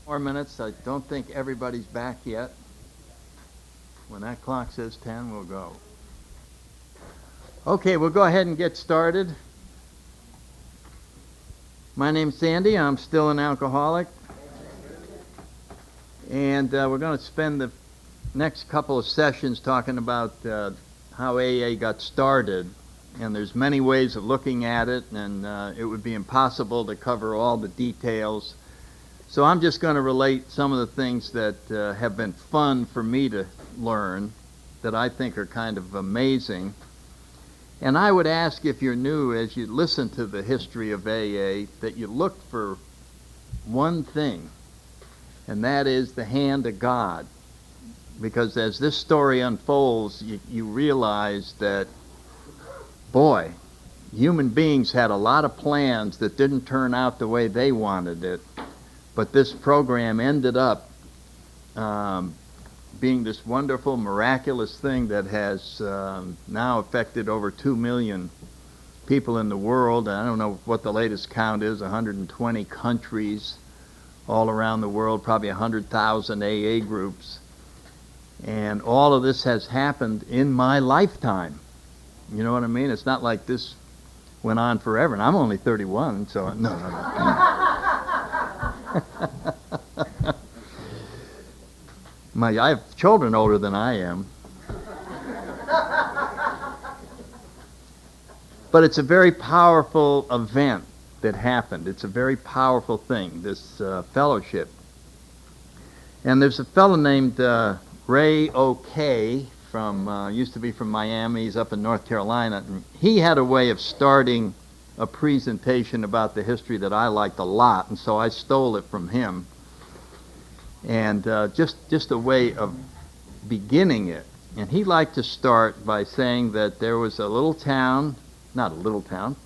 More minutes. I don't think everybody's back yet. When that clock says 10, we'll go. Okay, we'll go ahead and get started. My name's Sandy. I'm still an alcoholic. And we're going to spend the next couple of sessions talking about how AA got started. And there's many ways of looking at it, and it would be impossible to cover all the details. So I'm just going to relate some of the things that have been fun for me to learn that I think are kind of amazing. And I would ask, if you're new, as you listen to the history of AA, that you look for one thing, and that is the hand of God. Because as this story unfolds, you realize that, boy, human beings had a lot of plans that didn't turn out the way they wanted it. But this program ended up being this wonderful, miraculous thing that has now affected over 2 million people in the world. I don't know what the latest count is, 120 countries all around the world, probably 100,000 AA groups. And all of this has happened in my lifetime. You know what I mean? It's not like this went on forever. And I'm only 31, so no. I have children older than I am. But it's a very powerful event that happened. It's a very powerful thing, this fellowship. And there's a fellow named Ray O'Kay used to be from Miami. He's up in North Carolina. And he had a way of starting a presentation about the history that I liked a lot, and so I stole it from him. And just a way of beginning it. And he liked to start by saying that there was a little town, not a little town,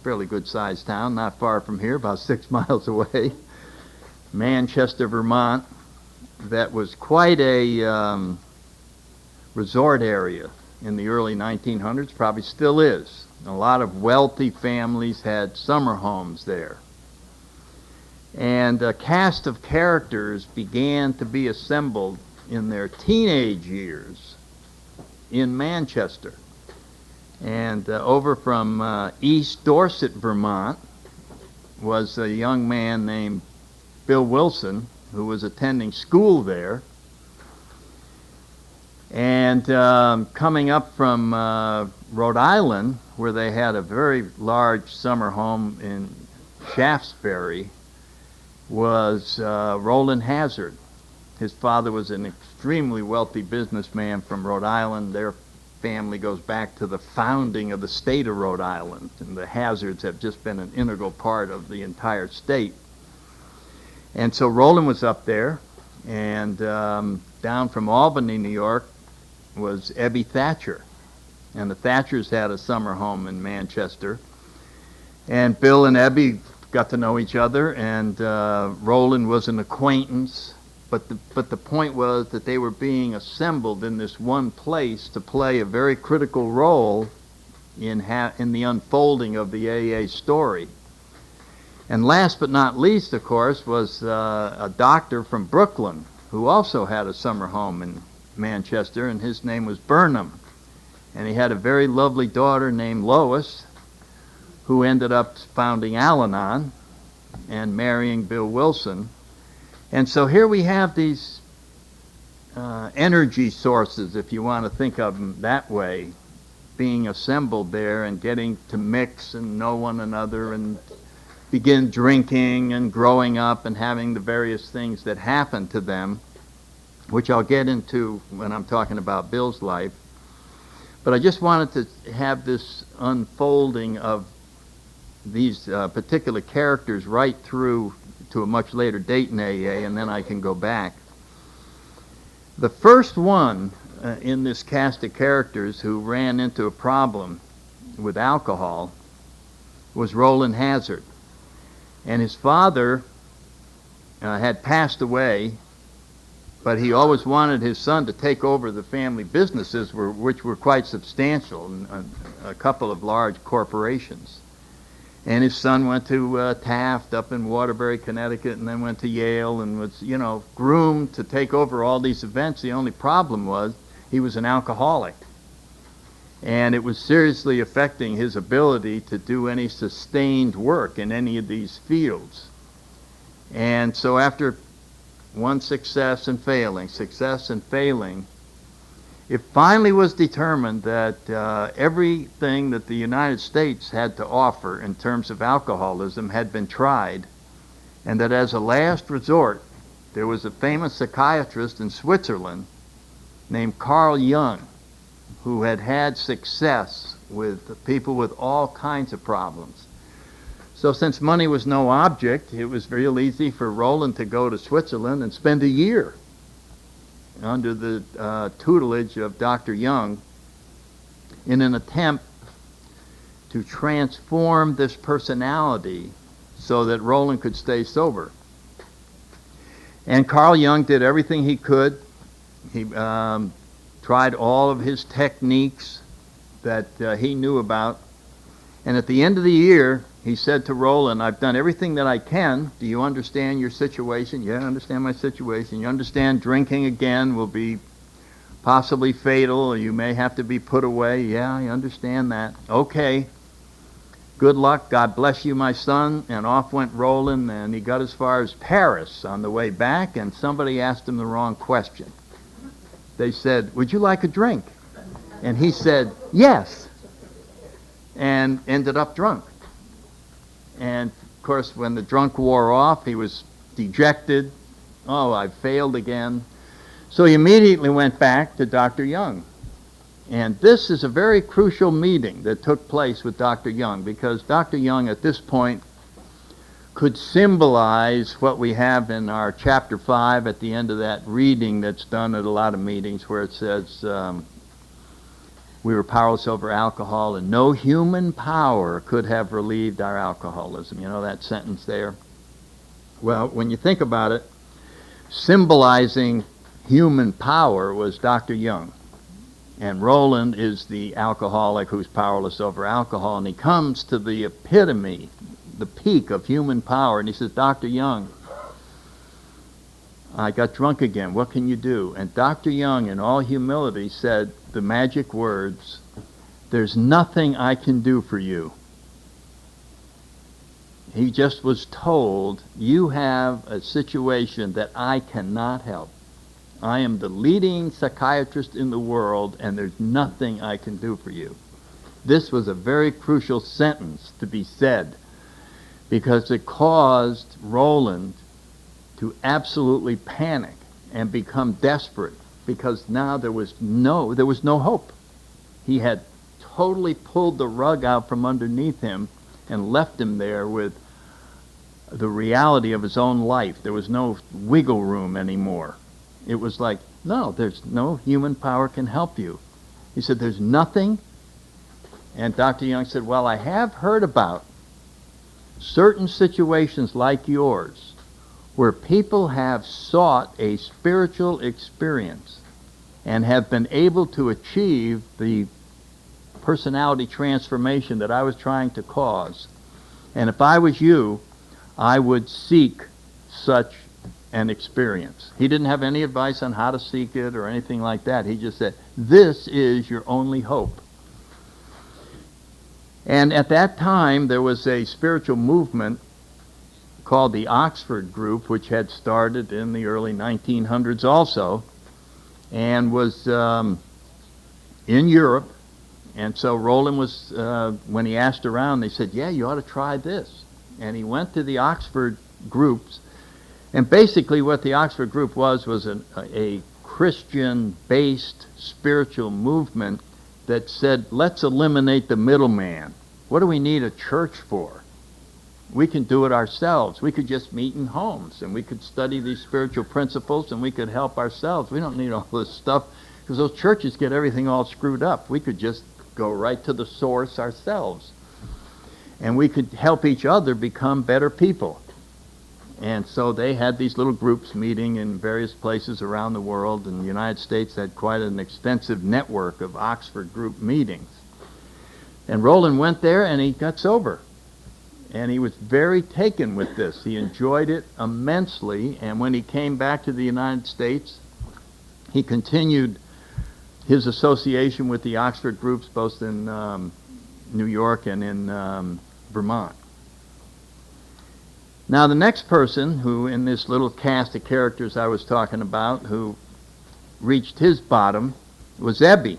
fairly good-sized town, not far from here, about 6 miles away, Manchester, Vermont, that was quite a resort area in the early 1900s, probably still is. A lot of wealthy families had summer homes there. And a cast of characters began to be assembled in their teenage years in Manchester. And over from East Dorset, Vermont, was a young man named Bill Wilson, who was attending school there. And coming up from Rhode Island, where they had a very large summer home in Shaftesbury, was Roland Hazard. His father was an extremely wealthy businessman from Rhode Island. Their family goes back to the founding of the state of Rhode Island, and the Hazards have just been an integral part of the entire state. And so Roland was up there, and down from Albany, New York, was Ebby Thatcher. And the Thatchers had a summer home in Manchester. And Bill and Ebby got to know each other, and Roland was an acquaintance. But the point was that they were being assembled in this one place to play a very critical role in the unfolding of the AA story. And last but not least, of course, was a doctor from Brooklyn who also had a summer home in Manchester, and his name was Burnham. And he had a very lovely daughter named Lois, who ended up founding Al-Anon and marrying Bill Wilson. And so here we have these energy sources, if you want to think of them that way, being assembled there and getting to mix and know one another and begin drinking and growing up and having the various things that happen to them, which I'll get into when I'm talking about Bill's life. But I just wanted to have this unfolding of these particular characters right through to a much later date in AA, and then I can go back. The first one in this cast of characters who ran into a problem with alcohol was Roland Hazard. And his father had passed away, but he always wanted his son to take over the family businesses, which were quite substantial, a couple of large corporations. And his son went to Taft up in Waterbury, Connecticut, and then went to Yale and was, groomed to take over all these events. The only problem was he was an alcoholic. And it was seriously affecting his ability to do any sustained work in any of these fields. And so after one success and failing, it finally was determined that everything that the United States had to offer in terms of alcoholism had been tried, and that as a last resort, there was a famous psychiatrist in Switzerland named Carl Jung who had had success with people with all kinds of problems. So since money was no object, it was real easy for Roland to go to Switzerland and spend a year under the tutelage of Dr. Jung in an attempt to transform this personality so that Roland could stay sober. And Carl Jung did everything he could. He tried all of his techniques that he knew about. And at the end of the year, he said to Roland, I've done everything that I can. Do you understand your situation? Yeah, I understand my situation. You understand drinking again will be possibly fatal, or you may have to be put away. Yeah, I understand that. Okay. Good luck. God bless you, my son. And off went Roland, and he got as far as Paris on the way back, and somebody asked him the wrong question. They said, would you like a drink? And he said, yes, and ended up drunk. And, of course, when the drunk wore off, he was dejected. Oh, I failed again. So he immediately went back to Dr. Jung. And this is a very crucial meeting that took place with Dr. Jung, because Dr. Jung at this point could symbolize what we have in our chapter 5 at the end of that reading that's done at a lot of meetings, where it says, we were powerless over alcohol, and no human power could have relieved our alcoholism. You know that sentence there? Well, when you think about it, symbolizing human power was Dr. Jung. And Roland is the alcoholic who's powerless over alcohol, and he comes to the epitome, the peak of human power, and he says, Dr. Jung, I got drunk again. What can you do? And Dr. Jung, in all humility, said the magic words, there's nothing I can do for you. He just was told, you have a situation that I cannot help. I am the leading psychiatrist in the world, and there's nothing I can do for you. This was a very crucial sentence to be said, because it caused Roland to absolutely panic and become desperate, because now there was no hope. He had totally pulled the rug out from underneath him and left him there with the reality of his own life. There was no wiggle room anymore. It was like, no, there's no human power can help you. He said, there's nothing. And Dr. Jung said, well, I have heard about certain situations like yours where people have sought a spiritual experience and have been able to achieve the personality transformation that I was trying to cause. And if I was you, I would seek such an experience. He didn't have any advice on how to seek it or anything like that. He just said, this is your only hope. And at that time, there was a spiritual movement called the Oxford Group, which had started in the early 1900s also, and was in Europe. And so Roland was, when he asked around, they said, yeah, you ought to try this. And he went to the Oxford groups. And basically what the Oxford group was a Christian-based spiritual movement that said, let's eliminate the middleman. What do we need a church for? We can do it ourselves. We could just meet in homes, and we could study these spiritual principles, and we could help ourselves. We don't need all this stuff, because those churches get everything all screwed up. We could just go right to the source ourselves. And we could help each other become better people. And so they had these little groups meeting in various places around the world, and the United States had quite an extensive network of Oxford group meetings. And Roland went there, and he got sober. And he was very taken with this. He enjoyed it immensely, and when he came back to the United States, he continued his association with the Oxford groups, both in New York and in Vermont. Now, the next person who, in this little cast of characters I was talking about, who reached his bottom was Ebby.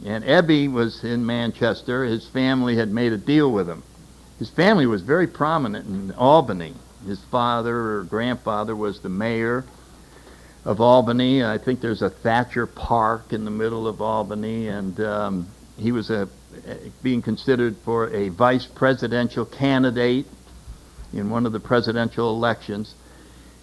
And Ebby was in Manchester. His family had made a deal with him. His family was very prominent in Albany. His father or grandfather was the mayor of Albany. I think there's a Thatcher Park in the middle of Albany, and he was being considered for a vice presidential candidate in one of the presidential elections.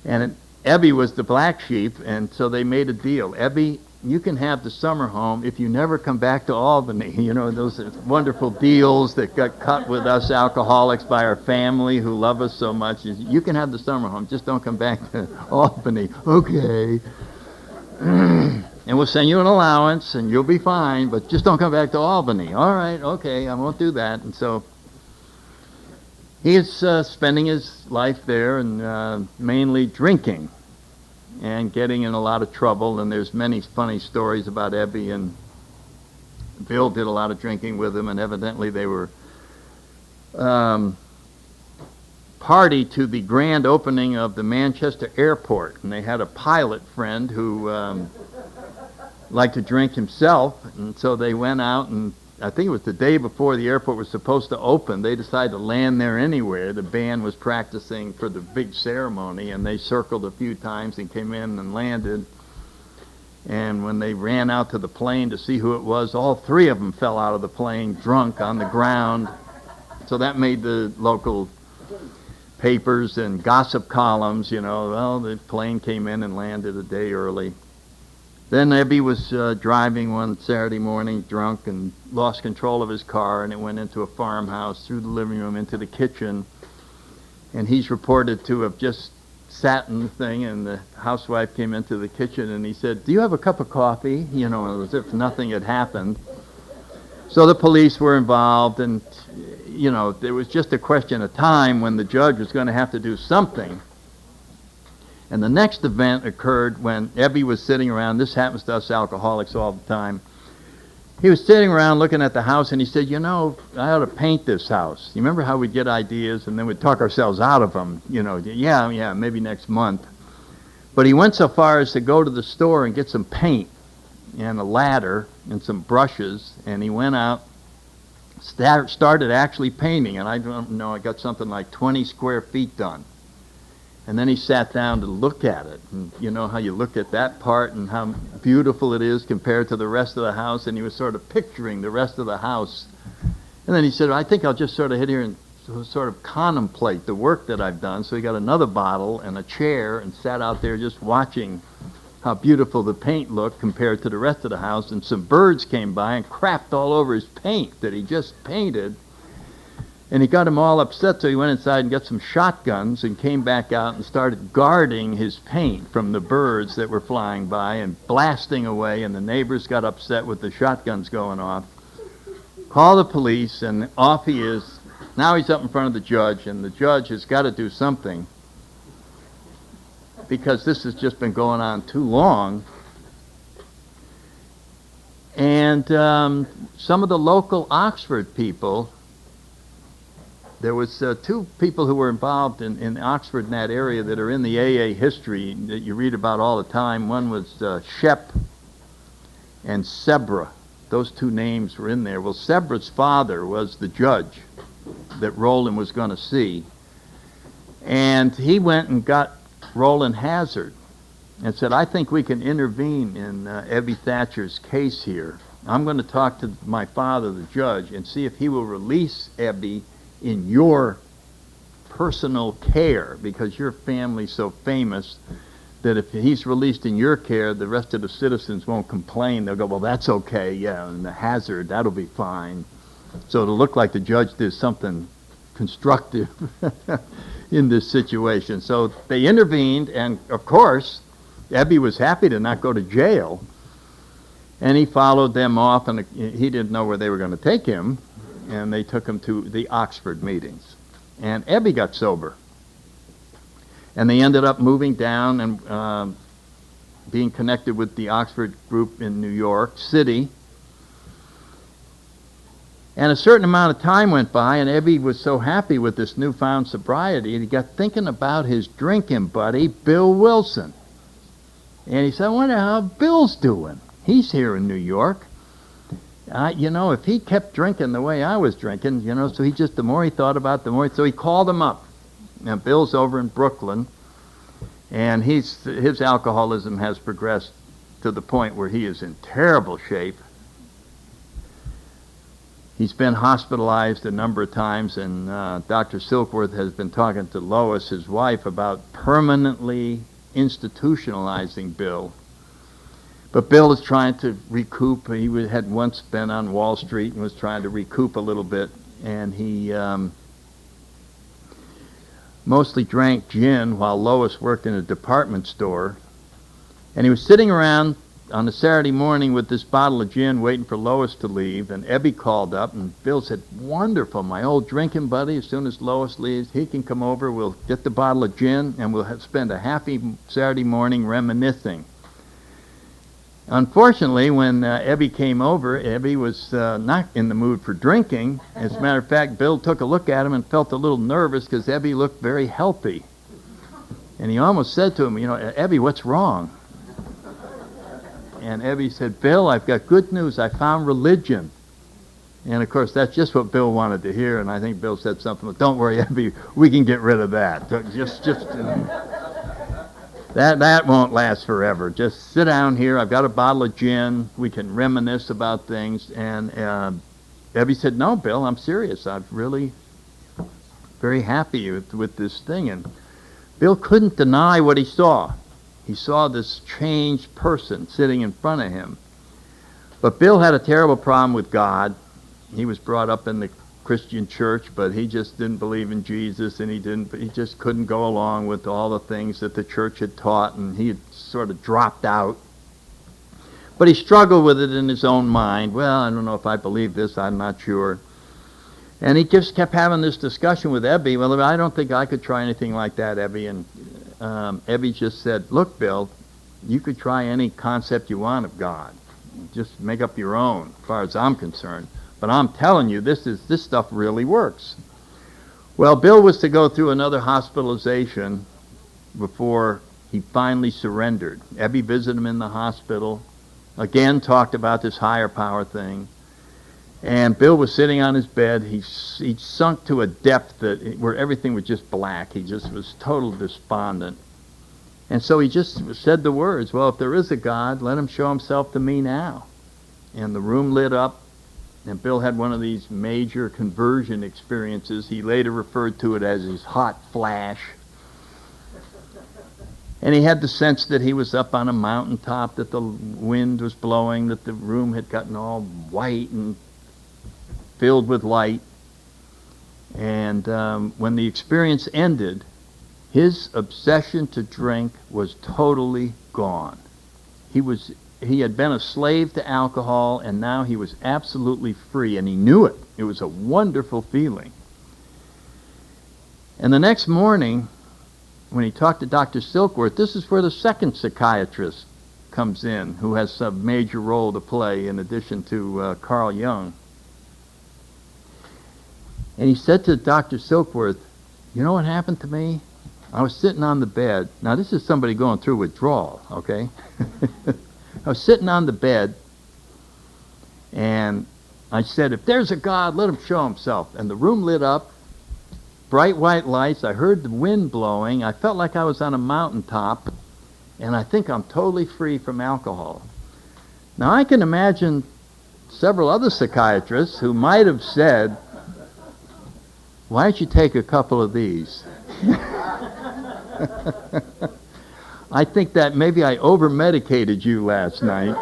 And Ebby was the black sheep, and so they made a deal. Ebby, you can have the summer home if you never come back to Albany. You know, those are wonderful deals that got cut with us alcoholics by our family who love us so much. You can have the summer home, just don't come back to Albany. Okay. And we'll send you an allowance and you'll be fine, but just don't come back to Albany. All right, okay, I won't do that. And so he is spending his life there and mainly drinking and getting in a lot of trouble, and there's many funny stories about Ebby, and Bill did a lot of drinking with him, and evidently they were party to the grand opening of the Manchester airport, and they had a pilot friend who liked to drink himself, and so they went out, and I think it was the day before the airport was supposed to open. They decided to land there anywhere. The band was practicing for the big ceremony, and they circled a few times and came in and landed. And when they ran out to the plane to see who it was, all three of them fell out of the plane drunk on the ground. So that made the local papers and gossip columns, you know, well, the plane came in and landed a day early. Then Ebby was driving one Saturday morning drunk and lost control of his car, and it went into a farmhouse, through the living room into the kitchen. And he's reported to have just sat in the thing, and the housewife came into the kitchen and he said, "Do you have a cup of coffee?" You know, as if nothing had happened. So the police were involved, and, you know, there was just a question of time when the judge was going to have to do something. And the next event occurred when Ebby was sitting around. This happens to us alcoholics all the time. He was sitting around looking at the house, and he said, "You know, I ought to paint this house." You remember how we'd get ideas and then we'd talk ourselves out of them? You know, yeah, maybe next month. But he went so far as to go to the store and get some paint and a ladder and some brushes, and he went out, started actually painting, and I don't know, I got something like 20 square feet done. And then he sat down to look at it. And you know how you look at that part and how beautiful it is compared to the rest of the house. And he was sort of picturing the rest of the house. And then he said, "I think I'll just sort of hit here and sort of contemplate the work that I've done." So he got another bottle and a chair and sat out there just watching how beautiful the paint looked compared to the rest of the house. And some birds came by and crapped all over his paint that he just painted. And he got him all upset, so he went inside and got some shotguns and came back out and started guarding his paint from the birds that were flying by and blasting away, and the neighbors got upset with the shotguns going off. Call the police, and off he is. Now he's up in front of the judge, and the judge has got to do something because this has just been going on too long. And some of the local Oxford people, there was two people who were involved in Oxford in that area that are in the AA history that you read about all the time. One was Shep and Sebra. Those two names were in there. Well, Sebra's father was the judge that Roland was going to see. And he went and got Roland Hazard and said, "I think we can intervene in Ebby Thatcher's case here. I'm going to talk to my father, the judge, and see if he will release Ebby in your personal care, because your family's so famous that if he's released in your care, the rest of the citizens won't complain. They'll go, well, that's okay, yeah, and the Hazard, that'll be fine." So it'll look like the judge did something constructive in this situation. So they intervened, and of course, Ebby was happy to not go to jail, and he followed them off, and he didn't know where they were going to take him. And they took him to the Oxford meetings. and Ebby got sober. And they ended up moving down and being connected with the Oxford group in New York City. And a certain amount of time went by, and Ebby was so happy with this newfound sobriety, and he got thinking about his drinking buddy, Bill Wilson. And he said, I wonder how Bill's doing. He's here in New York. If he kept drinking the way I was drinking, so the more he thought about it, the more, so he called him up. Now, Bill's over in Brooklyn, and his alcoholism has progressed to the point where he is in terrible shape. He's been hospitalized a number of times, and Dr. Silkworth has been talking to Lois, his wife, about permanently institutionalizing Bill. But Bill is trying to recoup. He had once been on Wall Street and was trying to recoup a little bit, and he mostly drank gin while Lois worked in a department store. And he was sitting around on a Saturday morning with this bottle of gin waiting for Lois to leave, and Ebby called up, and Bill said, wonderful, my old drinking buddy, as soon as Lois leaves, he can come over, we'll get the bottle of gin, and we'll spend a happy Saturday morning reminiscing. Unfortunately, when Ebby came over, Ebby was not in the mood for drinking. As a matter of fact, Bill took a look at him and felt a little nervous because Ebby looked very healthy. And he almost said to him, Ebby, what's wrong? And Ebby said, Bill, I've got good news. I found religion. And, of course, that's just what Bill wanted to hear. And I think Bill said something like, don't worry, Ebby, we can get rid of that. That won't last forever. Just sit down here. I've got a bottle of gin. We can reminisce about things. And Ebby said, no, Bill, I'm serious. I'm really very happy with this thing. And Bill couldn't deny what he saw. He saw this changed person sitting in front of him. But Bill had a terrible problem with God. He was brought up in the Christian church, but he just didn't believe in Jesus, and he just couldn't go along with all the things that the church had taught, and he had sort of dropped out. But he struggled with it in his own mind. Well, I don't know if I believe this, I'm not sure. And he just kept having this discussion with Ebby. Well, I don't think I could try anything like that, Ebby. And Ebby just said, look, Bill, you could try any concept you want of God. Just make up your own, as far as I'm concerned. But I'm telling you, this stuff really works. Well, Bill was to go through another hospitalization before he finally surrendered. Ebby visited him in the hospital, again talked about this higher power thing. And Bill was sitting on his bed. He sunk to a depth where everything was just black. He just was total despondent. And so he just said the words, well, if there is a God, let him show himself to me now. And the room lit up, and Bill had one of these major conversion experiences. He later referred to it as his hot flash. And he had the sense that he was up on a mountaintop, that the wind was blowing, that the room had gotten all white and filled with light. And when the experience ended, his obsession to drink was totally gone. He had been a slave to alcohol, and now he was absolutely free, and he knew it. It was a wonderful feeling. And the next morning, when he talked to Dr. Silkworth, this is where the second psychiatrist comes in, who has a major role to play in addition to Carl Jung. And he said to Dr. Silkworth, you know what happened to me? I was sitting on the bed. Now, this is somebody going through withdrawal, okay? I was sitting on the bed, and I said, if there's a God, let him show himself. And the room lit up, bright white lights. I heard the wind blowing. I felt like I was on a mountaintop, and I think I'm totally free from alcohol. Now, I can imagine several other psychiatrists who might have said, why don't you take a couple of these? I think that maybe I over-medicated you last night.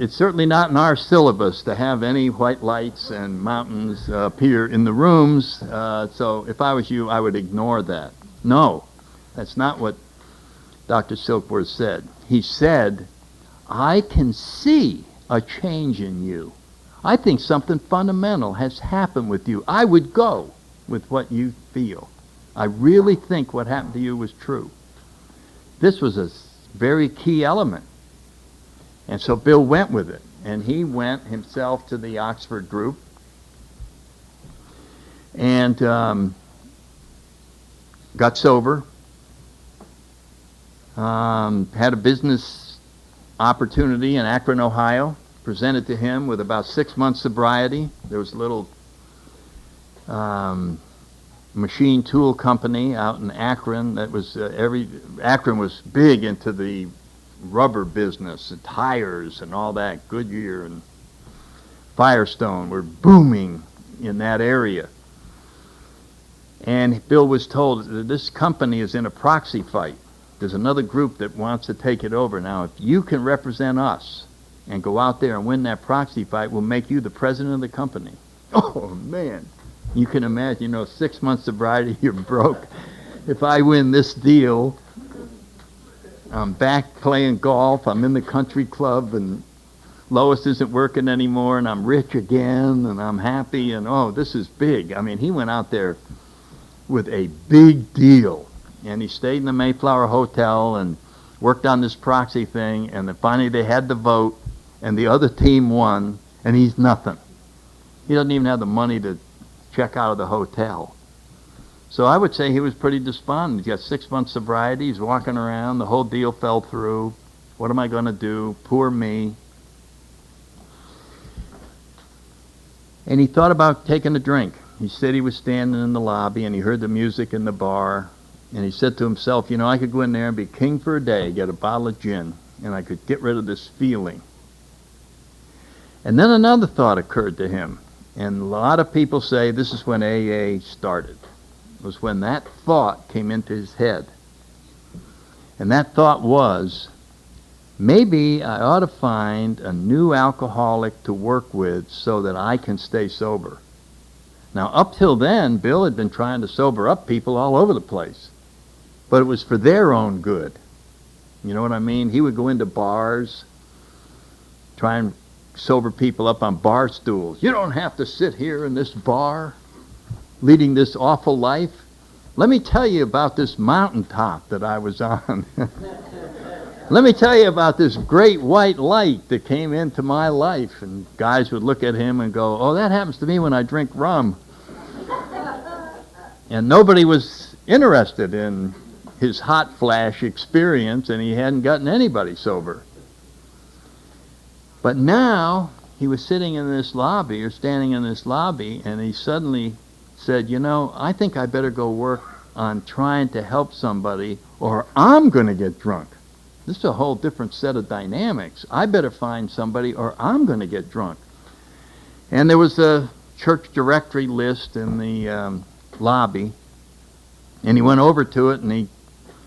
It's certainly not in our syllabus to have any white lights and mountains appear in the rooms, so if I was you, I would ignore that. No, that's not what Dr. Silkworth said. He said, I can see a change in you. I think something fundamental has happened with you. I would go. with what you feel. I really think what happened to you was true. This was a very key element. And so Bill went with it. And he went himself to the Oxford group and got sober, had a business opportunity in Akron, Ohio, presented to him with about 6 months sobriety. There was a little machine tool company out in Akron that was Akron was big into the rubber business and tires and all that. Goodyear and Firestone were booming in that area. And Bill was told that this company is in a proxy fight. There's another group that wants to take it over. Now, if you can represent us and go out there and win that proxy fight, we'll make you the president of the company. Oh, man. You can imagine, 6 months sobriety, you're broke. If I win this deal, I'm back playing golf, I'm in the country club, and Lois isn't working anymore, and I'm rich again, and I'm happy, and this is big. I mean, he went out there with a big deal, and he stayed in the Mayflower Hotel and worked on this proxy thing, and then finally they had the vote, and the other team won, and he's nothing. He doesn't even have the money to check out of the hotel. So I would say he was pretty despondent. He's got 6 months sobriety. He's walking around. The whole deal fell through. What am I going to do? Poor me. And he thought about taking a drink. He said he was standing in the lobby and he heard the music in the bar. And he said to himself, I could go in there and be king for a day, get a bottle of gin, and I could get rid of this feeling. And then another thought occurred to him. And a lot of people say this is when AA started. It was when that thought came into his head. And that thought was, maybe I ought to find a new alcoholic to work with so that I can stay sober. Now, up till then, Bill had been trying to sober up people all over the place. But it was for their own good. You know what I mean? He would go into bars, try and sober people up on bar stools. You don't have to sit here in this bar leading this awful life. Let me tell you about this mountaintop that I was on. Let me tell you about this great white light that came into my life. And guys would look at him and go, oh, that happens to me when I drink rum. And nobody was interested in his hot flash experience, and he hadn't gotten anybody sober. But now he was sitting in this lobby or standing in this lobby, and he suddenly said, I think I better go work on trying to help somebody or I'm going to get drunk. This is a whole different set of dynamics. I better find somebody or I'm going to get drunk. And there was a church directory list in the lobby, and he went over to it and he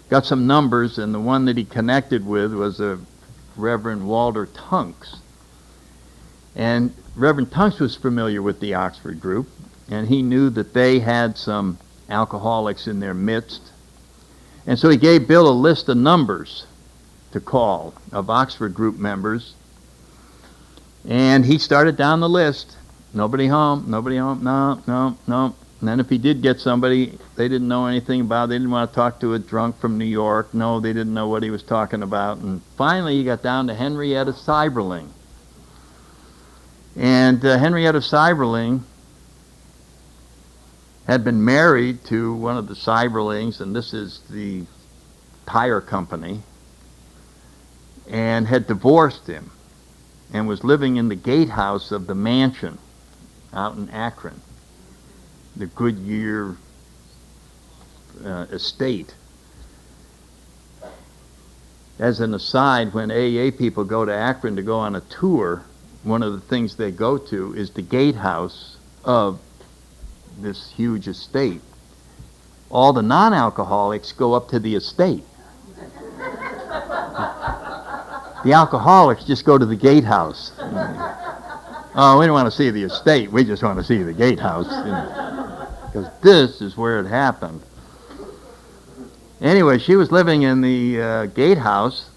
got some numbers, and the one that he connected with was a Reverend Walter Tunks. And Reverend Tunks was familiar with the Oxford group, and he knew that they had some alcoholics in their midst. And so he gave Bill a list of numbers to call of Oxford group members. And he started down the list. Nobody home, no. And then if he did get somebody they didn't know anything about, they didn't want to talk to a drunk from New York. No, they didn't know what he was talking about. And finally he got down to Henrietta Seiberling. And Henrietta Seiberling had been married to one of the Seiberlings, and this is the tire company, and had divorced him and was living in the gatehouse of the mansion out in Akron, the Goodyear estate. As an aside, when AA people go to Akron to go on a tour, one of the things they go to is the gatehouse of this huge estate. All the non-alcoholics go up to the estate. The alcoholics just go to the gatehouse. Oh, we don't want to see the estate. We just want to see the gatehouse. Because this is where it happened. Anyway, she was living in the gatehouse,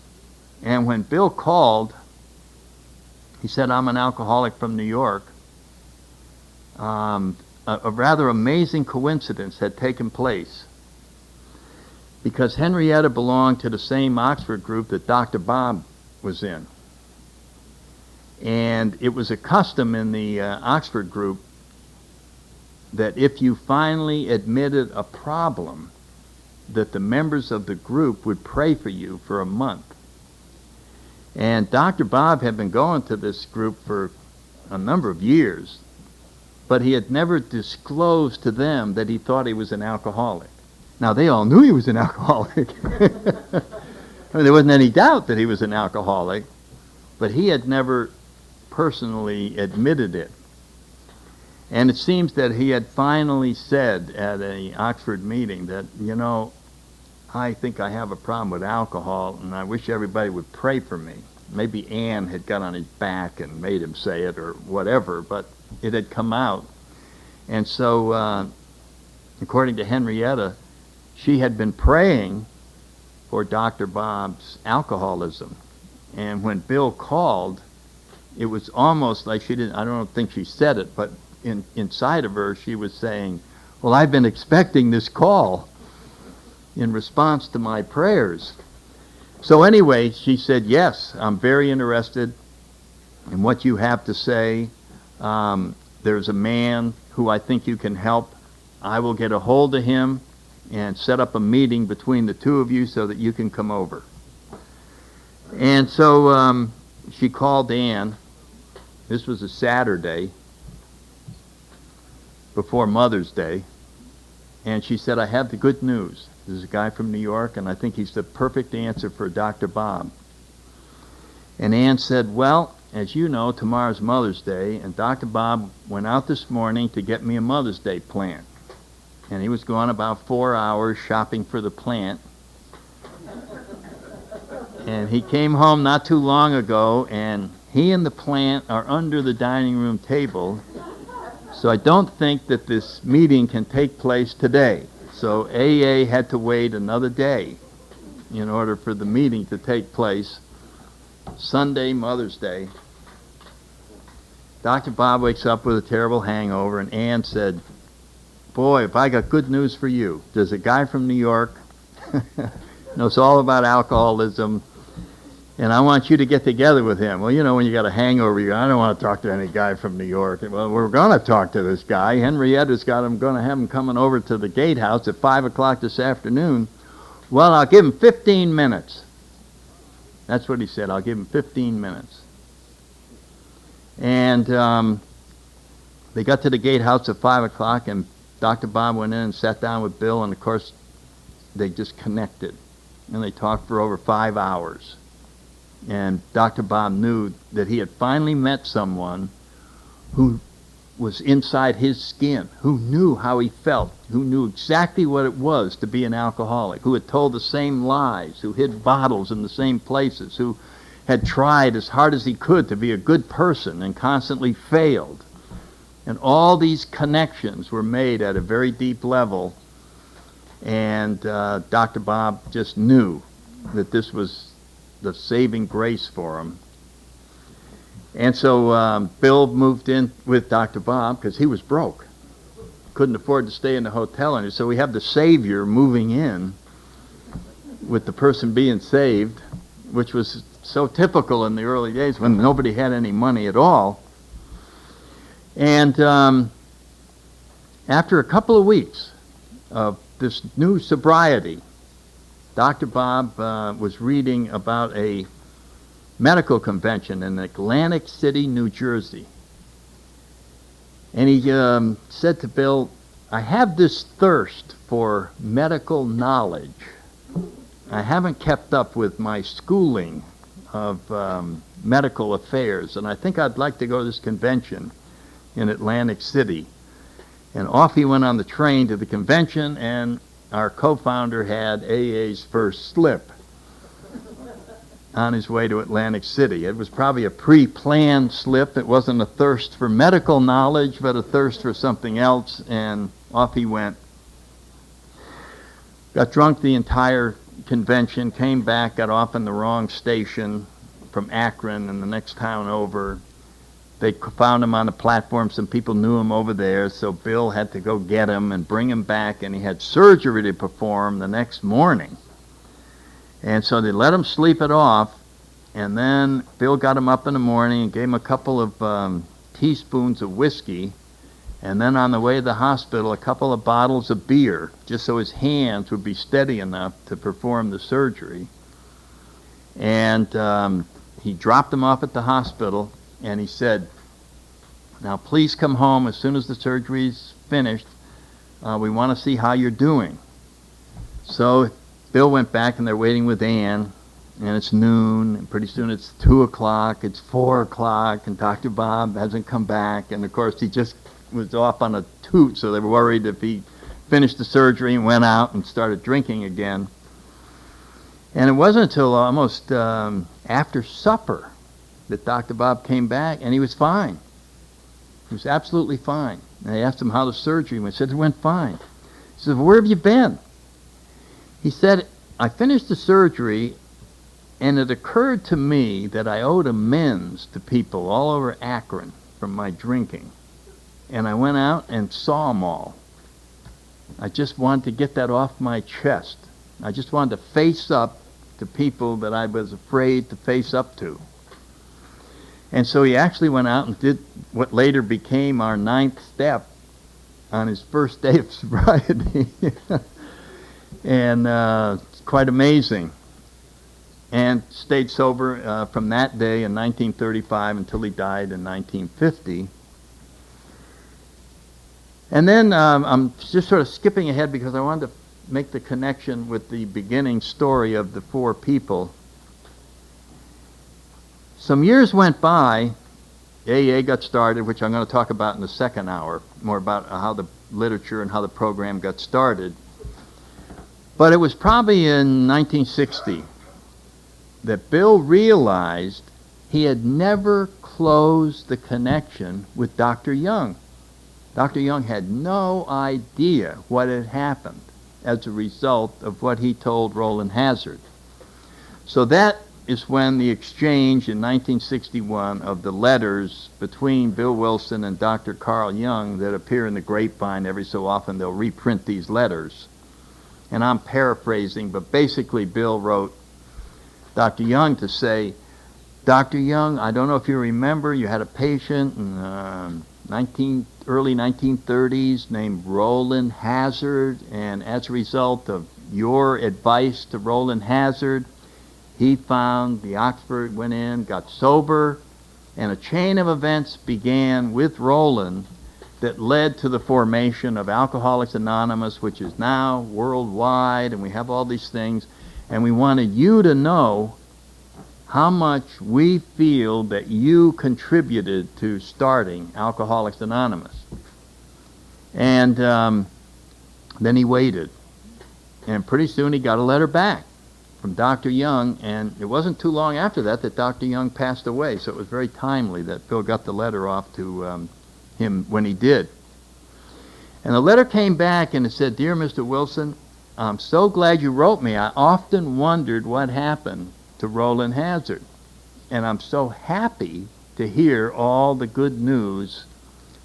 and when Bill called, he said, I'm an alcoholic from New York. a rather amazing coincidence had taken place, because Henrietta belonged to the same Oxford group that Dr. Bob was in. And it was a custom in the Oxford group that if you finally admitted a problem, that the members of the group would pray for you for a month. And Dr. Bob had been going to this group for a number of years, but he had never disclosed to them that he thought he was an alcoholic. Now, they all knew he was an alcoholic. I mean, there wasn't any doubt that he was an alcoholic, but he had never personally admitted it. And it seems that he had finally said at an Oxford meeting that, I think I have a problem with alcohol, and I wish everybody would pray for me. Maybe Anne had got on his back and made him say it or whatever, but it had come out. And so, according to Henrietta, she had been praying for Dr. Bob's alcoholism. And when Bill called, it was almost like I don't think she said it, but inside of her, she was saying, well, I've been expecting this call in response to my prayers. So anyway, she said, yes, I'm very interested in what you have to say. There's a man who I think you can help. I will get a hold of him and set up a meeting between the two of you so that you can come over. And so she called Ann. This was a Saturday before Mother's Day. And she said, I have the good news. There's a guy from New York, and I think he's the perfect answer for Dr. Bob. And Ann said, well, as you know, tomorrow's Mother's Day, and Dr. Bob went out this morning to get me a Mother's Day plant. And he was gone about 4 hours shopping for the plant. And he came home not too long ago, and he and the plant are under the dining room table. So I don't think that this meeting can take place today. So AA had to wait another day in order for the meeting to take place. Sunday, Mother's Day. Dr. Bob wakes up with a terrible hangover, and Ann said, boy, if I got good news for you. There's a guy from New York, knows all about alcoholism, and I want you to get together with him. Well, when you got a hangover, I don't want to talk to any guy from New York. Well, we're going to talk to this guy. Henrietta's going to have him coming over to the gatehouse at 5 o'clock this afternoon. Well, I'll give him 15 minutes. That's what he said. I'll give him 15 minutes. And they got to the gatehouse at 5 o'clock, and Dr. Bob went in and sat down with Bill, and of course, they just connected. And they talked for over 5 hours. And Dr. Bob knew that he had finally met someone who was inside his skin, who knew how he felt, who knew exactly what it was to be an alcoholic, who had told the same lies, who hid bottles in the same places, who had tried as hard as he could to be a good person and constantly failed. And all these connections were made at a very deep level, and Dr. Bob just knew that this was the saving grace for him. And so Bill moved in with Dr. Bob because he was broke. Couldn't afford to stay in the hotel. And so we have the Savior moving in with the person being saved, which was so typical in the early days when nobody had any money at all. And after a couple of weeks of this new sobriety, Dr. Bob was reading about a medical convention in Atlantic City, New Jersey. And he said to Bill, I have this thirst for medical knowledge. I haven't kept up with my schooling of medical affairs, and I think I'd like to go to this convention in Atlantic City. And off he went on the train to the convention, and our co-founder had AA's first slip on his way to Atlantic City. It was probably a pre-planned slip. It wasn't a thirst for medical knowledge, but a thirst for something else, and off he went. Got drunk the entire convention, came back, got off in the wrong station from Akron and the next town over, they found him on the platform. Some people knew him over there, so Bill had to go get him and bring him back, and he had surgery to perform the next morning. And so they let him sleep it off, and then Bill got him up in the morning and gave him a couple of teaspoons of whiskey, and then on the way to the hospital, a couple of bottles of beer, just so his hands would be steady enough to perform the surgery. And he dropped him off at the hospital, and he said, "Now please come home as soon as the surgery's finished. We want to see how you're doing." So Bill went back, and they're waiting with Ann, and it's noon, and pretty soon it's 2 o'clock, it's 4 o'clock, and Dr. Bob hasn't come back, and of course he just was off on a toot, so they were worried if he finished the surgery and went out and started drinking again. And it wasn't until almost after supper that Dr. Bob came back, and he was fine. He was absolutely fine. And they asked him how the surgery went. He said it went fine. He said, "Where have you been?" He said, "I finished the surgery, and it occurred to me that I owed amends to people all over Akron from my drinking. And I went out and saw them all. I just wanted to get that off my chest. I just wanted to face up to people that I was afraid to face up to." And so he actually went out and did what later became our 9th step on his first day of sobriety. And it's quite amazing. And stayed sober from that day in 1935 until he died in 1950. And then I'm just sort of skipping ahead because I wanted to make the connection with the beginning story of the 4 people. Some years went by, AA got started, which I'm going to talk about in the second hour, more about how the literature and how the program got started. But it was probably in 1960 that Bill realized he had never closed the connection with Dr. Young. Dr. Young had no idea what had happened as a result of what he told Roland Hazard. So that is when the exchange in 1961 of the letters between Bill Wilson and Dr. Carl Jung that appear in the grapevine. Every so often they'll reprint these letters. And I'm paraphrasing, but basically Bill wrote Dr. Young to say, "Dr. Young, I don't know if you remember, you had a patient in early 1930s named Roland Hazard, and as a result of your advice to Roland Hazard, he found the Oxford, went in, got sober, and a chain of events began with Roland that led to the formation of Alcoholics Anonymous, which is now worldwide, and we have all these things, and we wanted you to know how much we feel that you contributed to starting Alcoholics Anonymous." And then he waited, and pretty soon he got a letter back from Dr. Young, and it wasn't too long after that that Dr. Young passed away, so it was very timely that Bill got the letter off to him when he did. And the letter came back and it said, "Dear Mr. Wilson, I'm so glad you wrote me. I often wondered what happened to Roland Hazard, and I'm so happy to hear all the good news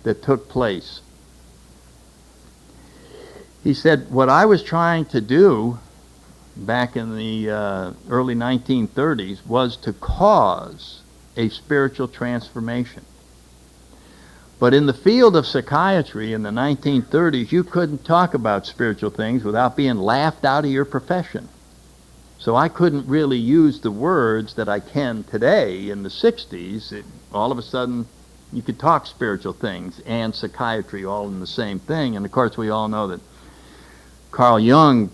that took place." He said, "What I was trying to do back in the early 1930s was to cause a spiritual transformation. But in the field of psychiatry in the 1930s, you couldn't talk about spiritual things without being laughed out of your profession. So I couldn't really use the words that I can today in the 60s. All of a sudden, you could talk spiritual things and psychiatry all in the same thing. And of course, we all know that Carl Jung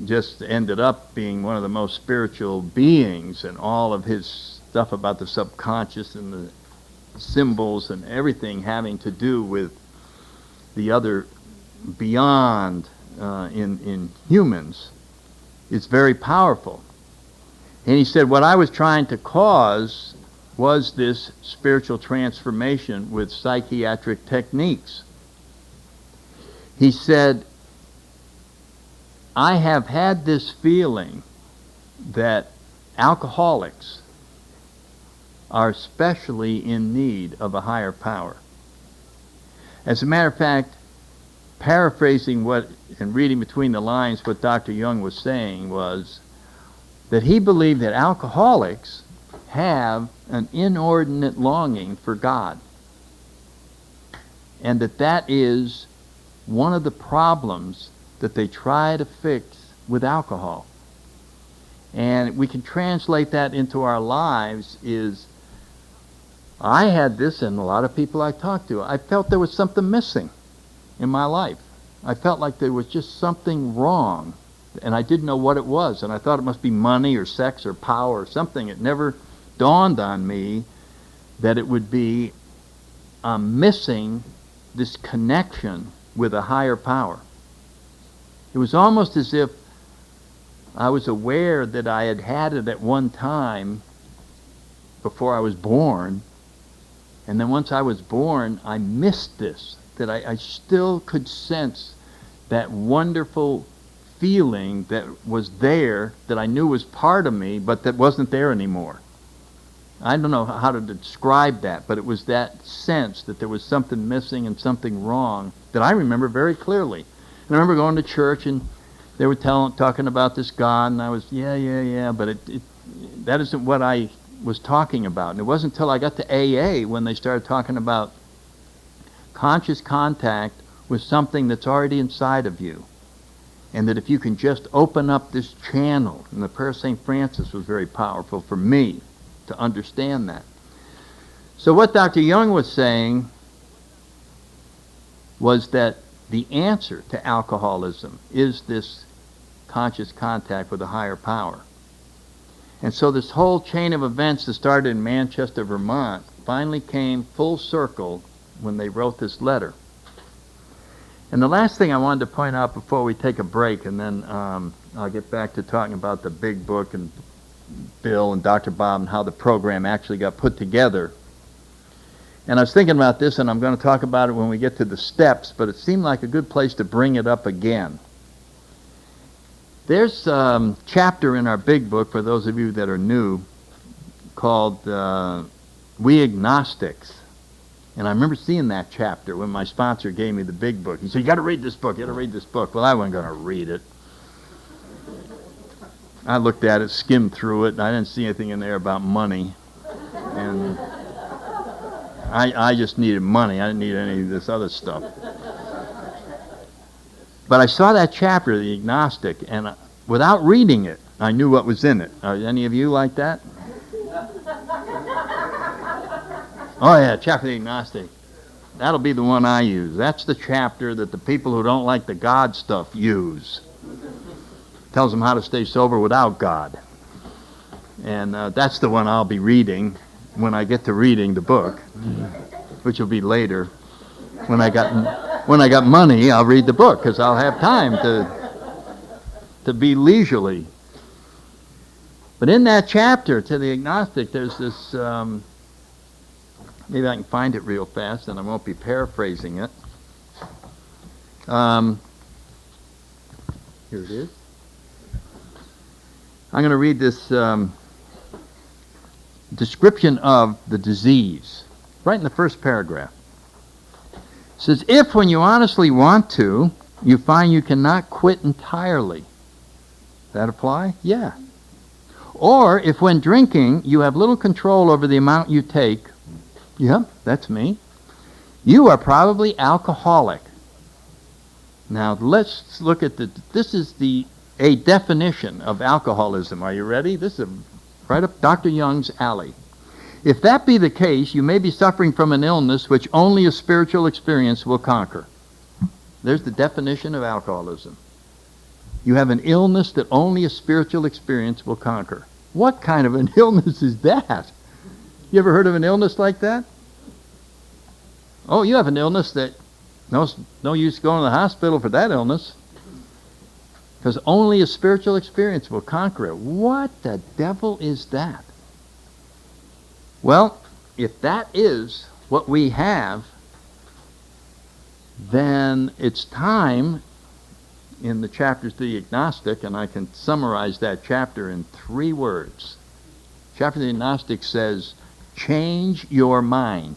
just ended up being one of the most spiritual beings, and all of his stuff about the subconscious and the symbols and everything having to do with the other beyond in humans is very powerful. And he said, what I was trying to cause was this spiritual transformation with psychiatric techniques. He said, I have had this feeling that alcoholics are especially in need of a higher power. As a matter of fact, paraphrasing what and reading between the lines, what Dr. Young was saying was that he believed that alcoholics have an inordinate longing for God, and that is one of the problems that they try to fix with alcohol. And we can translate that into our lives is, I had this, and a lot of people I talked to, I felt there was something missing in my life. I felt like there was just something wrong, and I didn't know what it was, and I thought it must be money or sex or power or something. It never dawned on me that it would be missing this connection with a higher power. It was almost as if I was aware that I had had it at one time before I was born, and then once I was born, I missed this, that I still could sense that wonderful feeling that was there, that I knew was part of me, but that wasn't there anymore. I don't know how to describe that, but it was that sense that there was something missing and something wrong that I remember very clearly. And I remember going to church, and they were talking about this God, and I was, yeah, but that isn't what I was talking about. And it wasn't until I got to AA when they started talking about conscious contact with something that's already inside of you. And that if you can just open up this channel, and the prayer of St. Francis was very powerful for me to understand that. So what Dr. Young was saying was that the answer to alcoholism is this conscious contact with a higher power. And so this whole chain of events that started in Manchester, Vermont, finally came full circle when they wrote this letter. And the last thing I wanted to point out before we take a break, and then I'll get back to talking about the big book and Bill and Dr. Bob and how the program actually got put together. And I was thinking about this, and I'm going to talk about it when we get to the steps, but it seemed like a good place to bring it up again. There's a chapter in our big book, for those of you that are new, called We Agnostics. And I remember seeing that chapter when my sponsor gave me the big book. He said, you got to read this book, you got to read this book. Well, I wasn't going to read it. I looked at it, skimmed through it, and I didn't see anything in there about money. And I just needed money. I didn't need any of this other stuff. But I saw that chapter, The Agnostic, and without reading it, I knew what was in it. Are any of you like that? Oh yeah, chapter of the Agnostic. That'll be the one I use. That's the chapter that the people who don't like the God stuff use. Tells them how to stay sober without God. And that's the one I'll be reading when I get to reading the book, which will be later. When I got money, I'll read the book, because I'll have time to be leisurely. But in that chapter to the Agnostic, there's this, maybe I can find it real fast and I won't be paraphrasing it. Here it is. I'm going to read this description of the disease, right in the first paragraph. It says, if when you honestly want to, you find you cannot quit entirely. That apply? Yeah. Or if when drinking, you have little control over the amount you take. Yep, that's me. You are probably alcoholic. Now let's look at this is a definition of alcoholism. Are you ready? This is right up Dr. Young's alley. If that be the case, you may be suffering from an illness which only a spiritual experience will conquer. There's the definition of alcoholism. You have an illness that only a spiritual experience will conquer. What kind of an illness is that? You ever heard of an illness like that? Oh, you have an illness that no use going to the hospital for that illness, because only a spiritual experience will conquer it. What the devil is that? Well, if that is what we have, then it's time in the chapters to the Agnostic, and I can summarize that chapter in 3 words. Chapter of the Agnostic says, change your mind.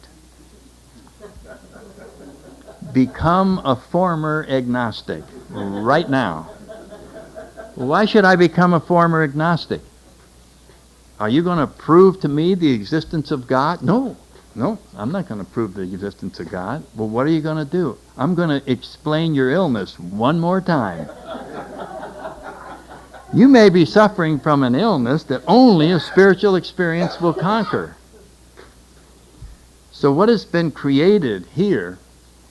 Become a former agnostic right now. Why should I become a former agnostic? Are you going to prove to me the existence of God? No, I'm not going to prove the existence of God. Well, what are you going to do? I'm going to explain your illness one more time. You may be suffering from an illness that only a spiritual experience will conquer. So what has been created here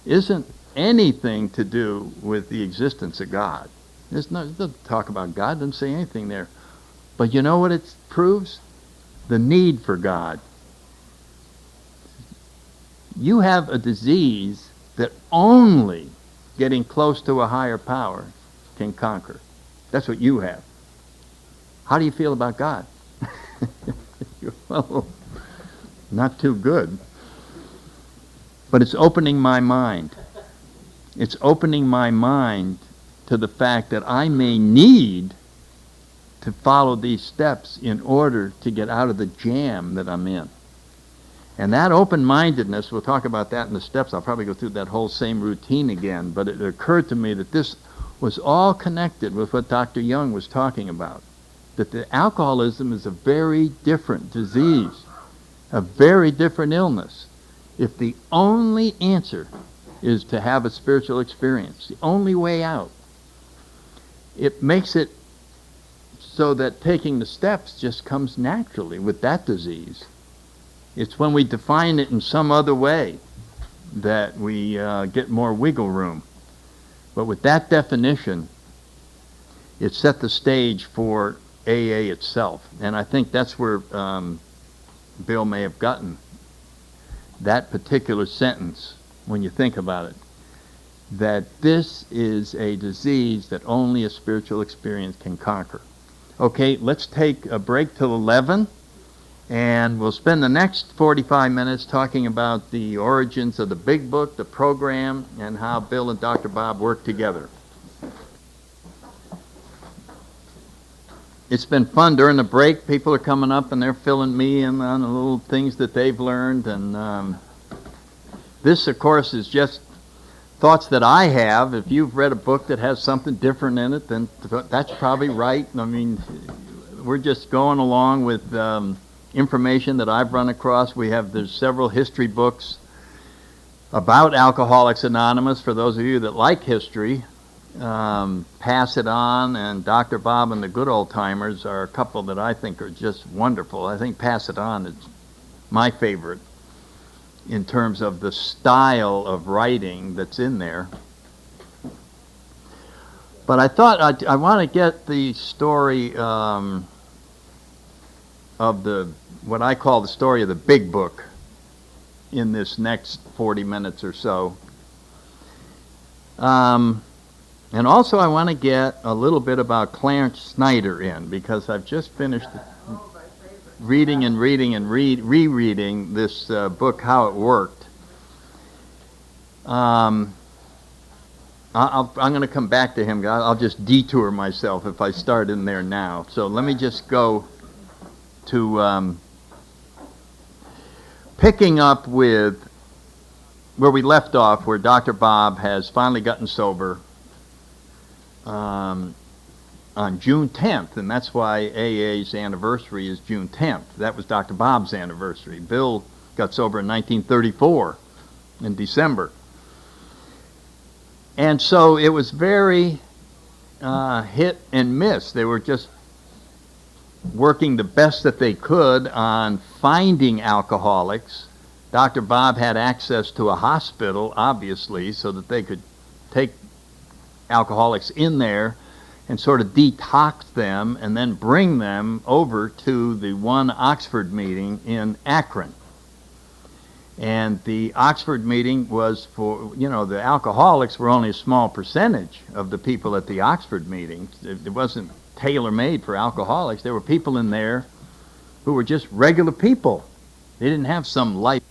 isn't anything to do with the existence of God. It doesn't talk about God, doesn't say anything there. But you know what it proves? The need for God. You have a disease that only getting close to a higher power can conquer. That's what you have. How do you feel about God? Well, not too good. But it's opening my mind. It's opening my mind to the fact that I may need to follow these steps in order to get out of the jam that I'm in. And that open-mindedness, we'll talk about that in the steps. I'll probably go through that whole same routine again, but it occurred to me that this was all connected with what Dr. Young was talking about, that the alcoholism is a very different disease, a very different illness. If the only answer is to have a spiritual experience, the only way out, it makes it so that taking the steps just comes naturally with that disease. It's when we define it in some other way that we get more wiggle room. But with that definition, it set the stage for AA itself. And I think that's where Bill may have gotten that particular sentence when you think about it, that this is a disease that only a spiritual experience can conquer. Okay, let's take a break till 11, and we'll spend the next 45 minutes talking about the origins of the Big Book, the program, and how Bill and Dr. Bob work together. It's been fun during the break. People are coming up and they're filling me in on the little things that they've learned, and this, of course, is just thoughts that I have. If you've read a book that has something different in it, then that's probably right. I mean, we're just going along with information that I've run across. There's several history books about Alcoholics Anonymous for those of you that like history. Pass It On and Dr. Bob and the Good Old Timers are a couple that I think are just wonderful. I think Pass It On is my favorite in terms of the style of writing that's in there. But I thought I want to get the story of what I call the story of the Big Book in this next 40 minutes or so. And also I want to get a little bit about Clarence Snyder in, because I've just finished reading and rereading this book, How It Worked. I'm going to come back to him. I'll just detour myself if I start in there now. So let me just go to picking up with where we left off, where Dr. Bob has finally gotten sober on June 10th, and that's why AA's anniversary is June 10th. That was Dr. Bob's anniversary. Bill got sober in 1934 in December. And so it was very hit and miss. They were just working the best that they could on finding alcoholics. Dr. Bob had access to a hospital, obviously, so that they could take alcoholics in there and sort of detox them and then bring them over to the one Oxford meeting in Akron. And the Oxford meeting was for, the alcoholics were only a small percentage of the people at the Oxford meeting. It wasn't tailor-made for alcoholics. There were people in there who were just regular people. They didn't have some life